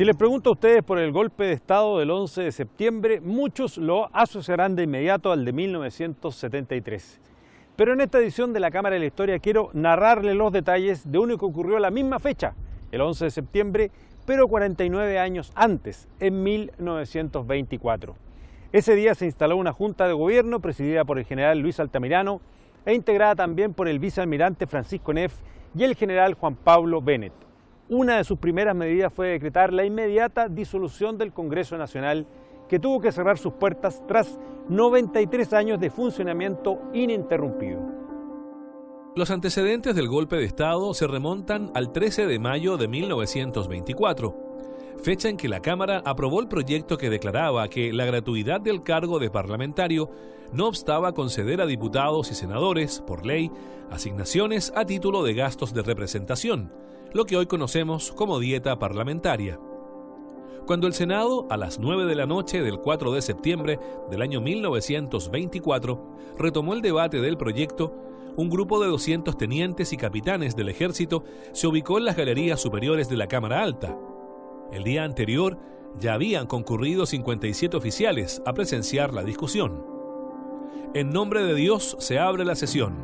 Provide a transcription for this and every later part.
Si les pregunto a ustedes por el golpe de Estado del 11 de septiembre, muchos lo asociarán de inmediato al de 1973. Pero en esta edición de la Cámara de la Historia quiero narrarles los detalles de uno que ocurrió a la misma fecha, el 11 de septiembre, pero 49 años antes, en 1924. Ese día se instaló una junta de gobierno presidida por el general Luis Altamirano e integrada también por el vicealmirante Francisco Neff y el general Juan Pablo Bennett. Una de sus primeras medidas fue decretar la inmediata disolución del Congreso Nacional, que tuvo que cerrar sus puertas tras 93 años de funcionamiento ininterrumpido. Los antecedentes del golpe de Estado se remontan al 13 de mayo de 1924, fecha en que la Cámara aprobó el proyecto que declaraba que la gratuidad del cargo de parlamentario no obstaba conceder a diputados y senadores, por ley, asignaciones a título de gastos de representación, lo que hoy conocemos como dieta parlamentaria. Cuando el Senado, a las 9 de la noche del 4 de septiembre del año 1924, retomó el debate del proyecto, un grupo de 200 tenientes y capitanes del ejército se ubicó en las galerías superiores de la Cámara Alta. El día anterior ya habían concurrido 57 oficiales a presenciar la discusión. En nombre de Dios se abre la sesión.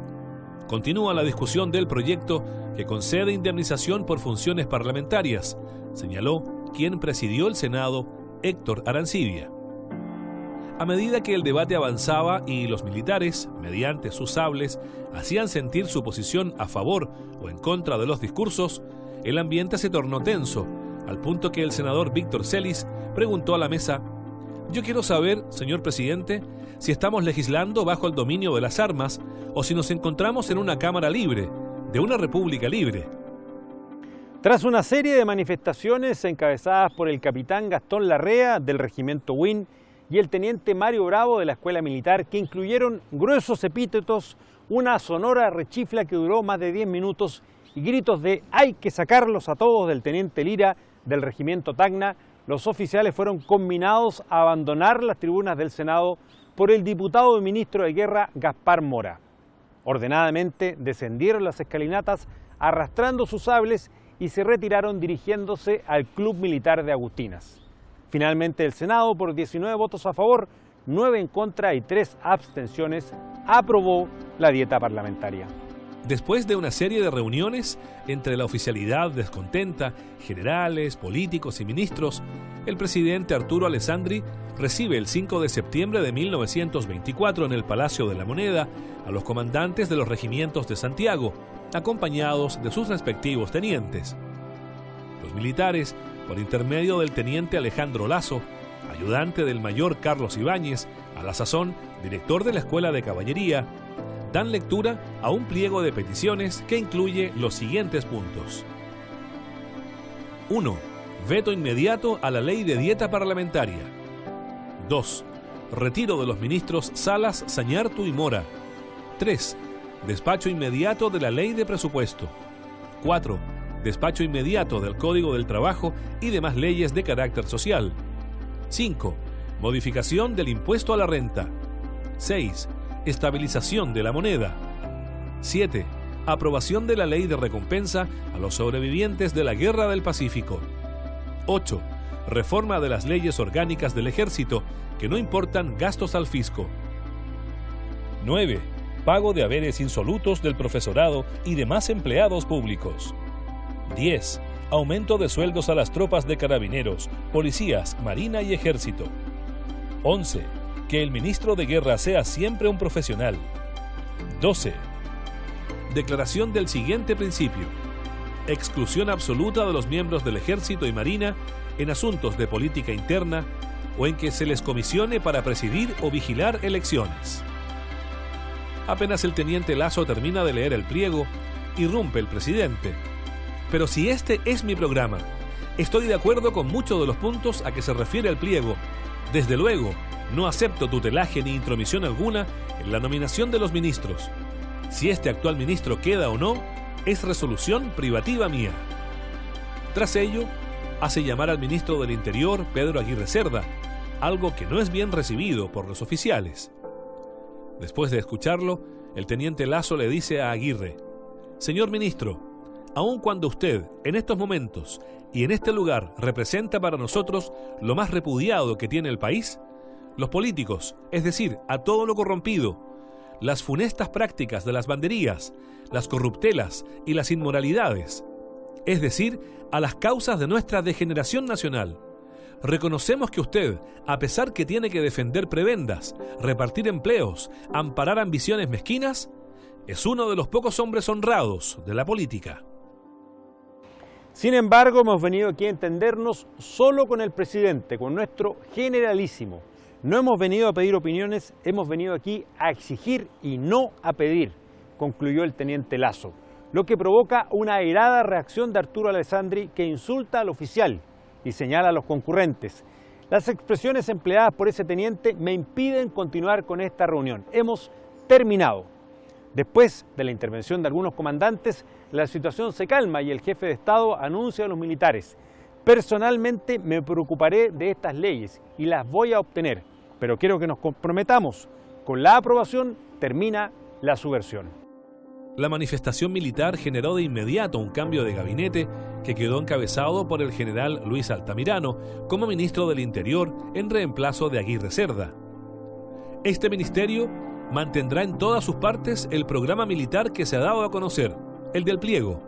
Continúa la discusión del proyecto que concede indemnización por funciones parlamentarias, señaló quien presidió el Senado, Héctor Arancibia. A medida que el debate avanzaba y los militares, mediante sus sables, hacían sentir su posición a favor o en contra de los discursos, el ambiente se tornó tenso, al punto que el senador Víctor Celis preguntó a la mesa: «Yo quiero saber, señor presidente, si estamos legislando bajo el dominio de las armas o si nos encontramos en una Cámara libre, de una república libre». Tras una serie de manifestaciones encabezadas por el capitán Gastón Larrea del regimiento Win y el teniente Mario Bravo de la Escuela Militar, que incluyeron gruesos epítetos, una sonora rechifla que duró más de 10 minutos y gritos de «hay que sacarlos a todos» del teniente Lira del regimiento Tacna, los oficiales fueron conminados a abandonar las tribunas del Senado por el diputado y ministro de Guerra Gaspar Mora. Ordenadamente descendieron las escalinatas arrastrando sus sables y se retiraron dirigiéndose al Club Militar de Agustinas. Finalmente el Senado, por 19 votos a favor, 9 en contra y 3 abstenciones, aprobó la dieta parlamentaria. Después de una serie de reuniones entre la oficialidad descontenta, generales, políticos y ministros, el presidente Arturo Alessandri recibe el 5 de septiembre de 1924 en el Palacio de la Moneda a los comandantes de los regimientos de Santiago, acompañados de sus respectivos tenientes. Los militares, por intermedio del teniente Alejandro Lazo, ayudante del mayor Carlos Ibáñez, a la sazón director de la Escuela de Caballería, dan lectura a un pliego de peticiones que incluye los siguientes puntos. 1. Veto inmediato a la ley de dieta parlamentaria. 2. Retiro de los ministros Salas, Zañartu y Mora. 3. Despacho inmediato de la ley de presupuesto. 4. Despacho inmediato del Código del Trabajo y demás leyes de carácter social. 5. Modificación del impuesto a la renta. 6. Estabilización de la moneda. 7. Aprobación de la ley de recompensa a los sobrevivientes de la Guerra del Pacífico. 8. Reforma de las leyes orgánicas del Ejército que no importan gastos al fisco. 9. Pago de haberes insolutos del profesorado y demás empleados públicos. 10. Aumento de sueldos a las tropas de carabineros, policías, marina y ejército. 11. Que el ministro de Guerra sea siempre un profesional. 12. Declaración del siguiente principio: exclusión absoluta de los miembros del Ejército y Marina en asuntos de política interna o en que se les comisione para presidir o vigilar elecciones. Apenas el teniente Lazo termina de leer el pliego, irrumpe el presidente: «Pero si este es mi programa, estoy de acuerdo con muchos de los puntos a que se refiere el pliego. Desde luego, no acepto tutelaje ni intromisión alguna en la nominación de los ministros. Si este actual ministro queda o no, es resolución privativa mía». Tras ello, hace llamar al ministro del Interior, Pedro Aguirre Cerda, algo que no es bien recibido por los oficiales. Después de escucharlo, el teniente Lazo le dice a Aguirre: «Señor ministro, aun cuando usted, en estos momentos y en este lugar, representa para nosotros lo más repudiado que tiene el país, los políticos, es decir, a todo lo corrompido, las funestas prácticas de las banderías, las corruptelas y las inmoralidades, es decir, a las causas de nuestra degeneración nacional. Reconocemos que usted, a pesar que tiene que defender prebendas, repartir empleos, amparar ambiciones mezquinas, es uno de los pocos hombres honrados de la política. Sin embargo, hemos venido aquí a entendernos solo con el presidente, con nuestro generalísimo. No hemos venido a pedir opiniones, hemos venido aquí a exigir y no a pedir, concluyó el teniente Lazo, lo que provoca una airada reacción de Arturo Alessandri, que insulta al oficial y señala a los concurrentes. Las expresiones empleadas por ese teniente me impiden continuar con esta reunión. Hemos terminado. Después de la intervención de algunos comandantes, la situación se calma y el jefe de Estado anuncia a los militares: personalmente me preocuparé de estas leyes y las voy a obtener, pero quiero que nos comprometamos. Con la aprobación termina la subversión. La manifestación militar generó de inmediato un cambio de gabinete que quedó encabezado por el general Luis Altamirano como ministro del Interior en reemplazo de Aguirre Cerda. Este ministerio mantendrá en todas sus partes el programa militar que se ha dado a conocer, el del pliego.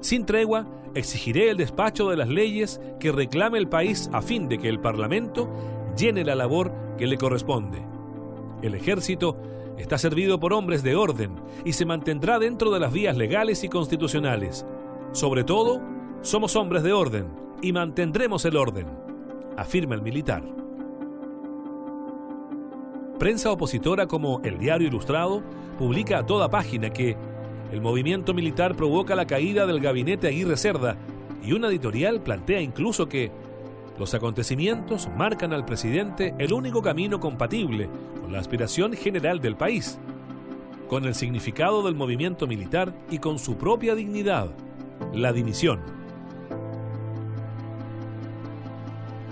Sin tregua, exigiré el despacho de las leyes que reclame el país a fin de que el Parlamento llene la labor que le corresponde. El ejército está servido por hombres de orden y se mantendrá dentro de las vías legales y constitucionales. Sobre todo, somos hombres de orden y mantendremos el orden, afirma el militar. Prensa opositora como El Diario Ilustrado publica a toda página que el movimiento militar provoca la caída del gabinete Aguirre Cerda, y una editorial plantea incluso que los acontecimientos marcan al presidente el único camino compatible con la aspiración general del país, con el significado del movimiento militar y con su propia dignidad, la dimisión.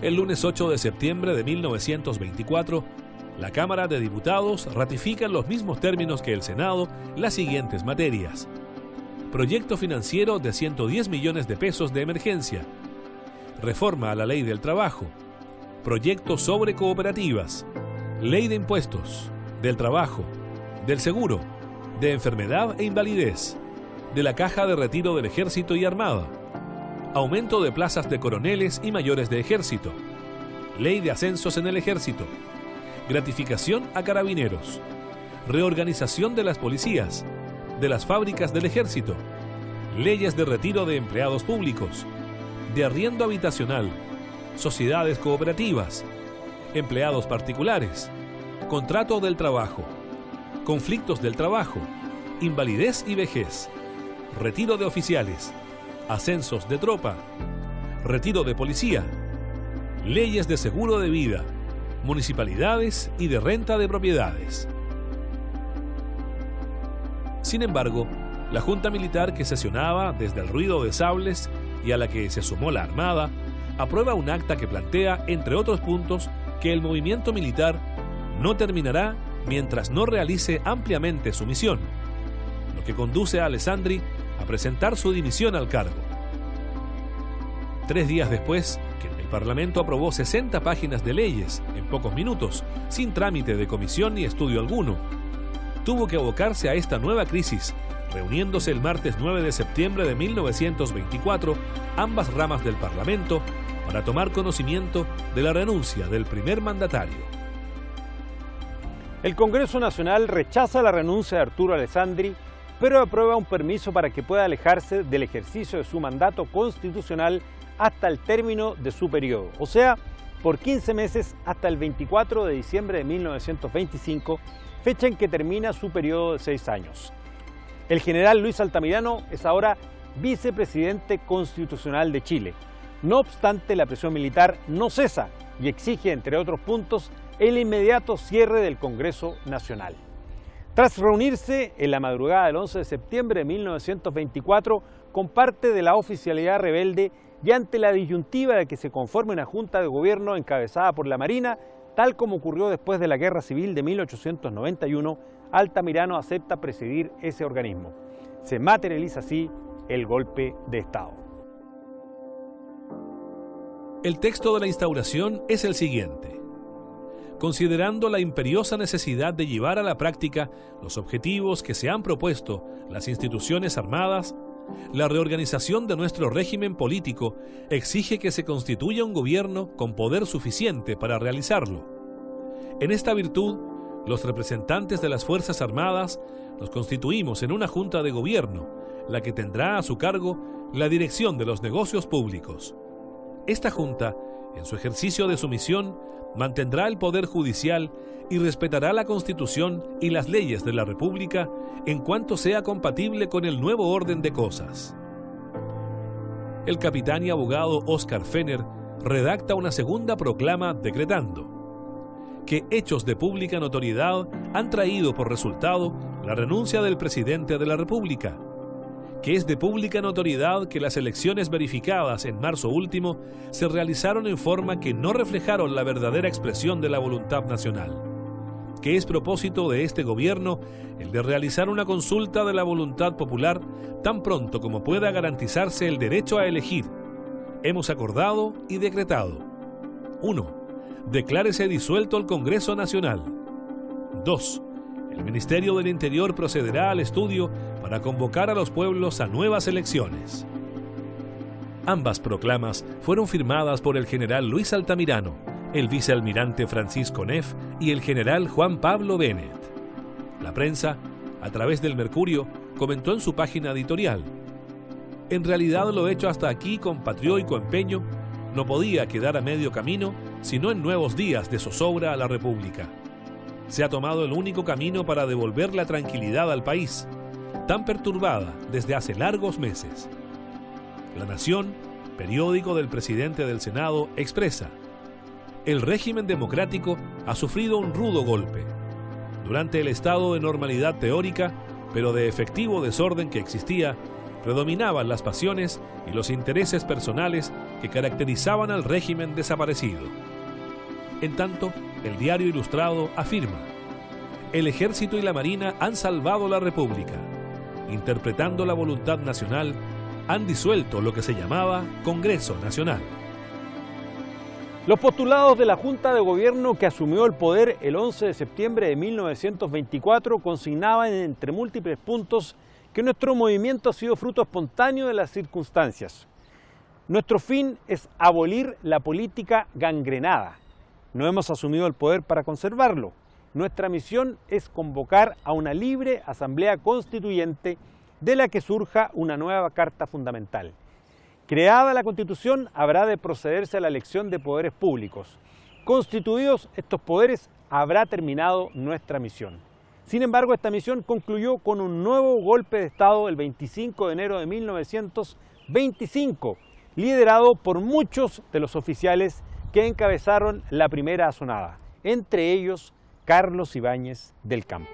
El lunes 8 de septiembre de 1924, la Cámara de Diputados ratifica en los mismos términos que el Senado las siguientes materias: proyecto financiero de 110 millones de pesos de emergencia, reforma a la ley del trabajo, proyecto sobre cooperativas, ley de impuestos, del trabajo, del seguro, de enfermedad e invalidez, de la caja de retiro del Ejército y Armada, aumento de plazas de coroneles y mayores de ejército, ley de ascensos en el Ejército, gratificación a carabineros, reorganización de las policías, de las fábricas del Ejército, leyes de retiro de empleados públicos, de arriendo habitacional, sociedades cooperativas, empleados particulares, contrato del trabajo, conflictos del trabajo, invalidez y vejez, retiro de oficiales, ascensos de tropa, retiro de policía, leyes de seguro de vida, municipalidades y de renta de propiedades. Sin embargo, la Junta Militar, que sesionaba desde el ruido de sables y a la que se sumó la Armada, aprueba un acta que plantea, entre otros puntos, que el movimiento militar no terminará mientras no realice ampliamente su misión, lo que conduce a Alessandri a presentar su dimisión al cargo. 3 días después, que el Parlamento aprobó 60 páginas de leyes en pocos minutos, sin trámite de comisión ni estudio alguno, tuvo que abocarse a esta nueva crisis, reuniéndose el martes 9 de septiembre de 1924 ambas ramas del Parlamento para tomar conocimiento de la renuncia del primer mandatario. El Congreso Nacional rechaza la renuncia de Arturo Alessandri, pero aprueba un permiso para que pueda alejarse del ejercicio de su mandato constitucional hasta el término de su periodo, o sea, por 15 meses hasta el 24 de diciembre de 1925, fecha en que termina su periodo de 6 años. El general Luis Altamirano es ahora vicepresidente constitucional de Chile. No obstante, la presión militar no cesa y exige, entre otros puntos, el inmediato cierre del Congreso Nacional. Tras reunirse en la madrugada del 11 de septiembre de 1924 con parte de la oficialidad rebelde y ante la disyuntiva de que se conforme una junta de gobierno encabezada por la Marina, tal como ocurrió después de la Guerra Civil de 1891, Altamirano acepta presidir ese organismo. Se materializa así el golpe de Estado. El texto de la instauración es el siguiente. Considerando la imperiosa necesidad de llevar a la práctica los objetivos que se han propuesto las instituciones armadas, la reorganización de nuestro régimen político exige que se constituya un gobierno con poder suficiente para realizarlo. En esta virtud, los representantes de las Fuerzas Armadas nos constituimos en una junta de gobierno, la que tendrá a su cargo la dirección de los negocios públicos. Esta junta, en su ejercicio de su misión, mantendrá el poder judicial y respetará la Constitución y las leyes de la República en cuanto sea compatible con el nuevo orden de cosas. El capitán y abogado Óscar Fenner redacta una segunda proclama decretando que hechos de pública notoriedad han traído por resultado la renuncia del presidente de la República, que es de pública notoriedad que las elecciones verificadas en marzo último se realizaron en forma que no reflejaron la verdadera expresión de la voluntad nacional, que es propósito de este gobierno el de realizar una consulta de la voluntad popular tan pronto como pueda garantizarse el derecho a elegir. Hemos acordado y decretado: 1. Declárese disuelto el Congreso Nacional. 2. El Ministerio del Interior procederá al estudio para convocar a los pueblos a nuevas elecciones. Ambas proclamas fueron firmadas por el general Luis Altamirano, el vicealmirante Francisco Neff y el general Juan Pablo Bennett. La prensa, a través del Mercurio, comentó en su página editorial: en realidad lo hecho hasta aquí con patriótico empeño no podía quedar a medio camino, sino en nuevos días de zozobra a la República. Se ha tomado el único camino para devolver la tranquilidad al país, tan perturbada desde hace largos meses. La Nación, periódico del presidente del Senado, expresa: el régimen democrático ha sufrido un rudo golpe. Durante el estado de normalidad teórica, pero de efectivo desorden que existía, predominaban las pasiones y los intereses personales que caracterizaban al régimen desaparecido. En tanto, el Diario Ilustrado afirma: el Ejército y la Marina han salvado la República. Interpretando la voluntad nacional, han disuelto lo que se llamaba Congreso Nacional. Los postulados de la Junta de Gobierno que asumió el poder el 11 de septiembre de 1924 consignaban entre múltiples puntos que nuestro movimiento ha sido fruto espontáneo de las circunstancias. Nuestro fin es abolir la política gangrenada. No hemos asumido el poder para conservarlo. Nuestra misión es convocar a una libre asamblea constituyente de la que surja una nueva Carta Fundamental. Creada la Constitución, habrá de procederse a la elección de poderes públicos. Constituidos estos poderes, habrá terminado nuestra misión. Sin embargo, esta misión concluyó con un nuevo golpe de Estado el 25 de enero de 1925, liderado por muchos de los oficiales que encabezaron la primera asonada, entre ellos Carlos Ibáñez del Campo.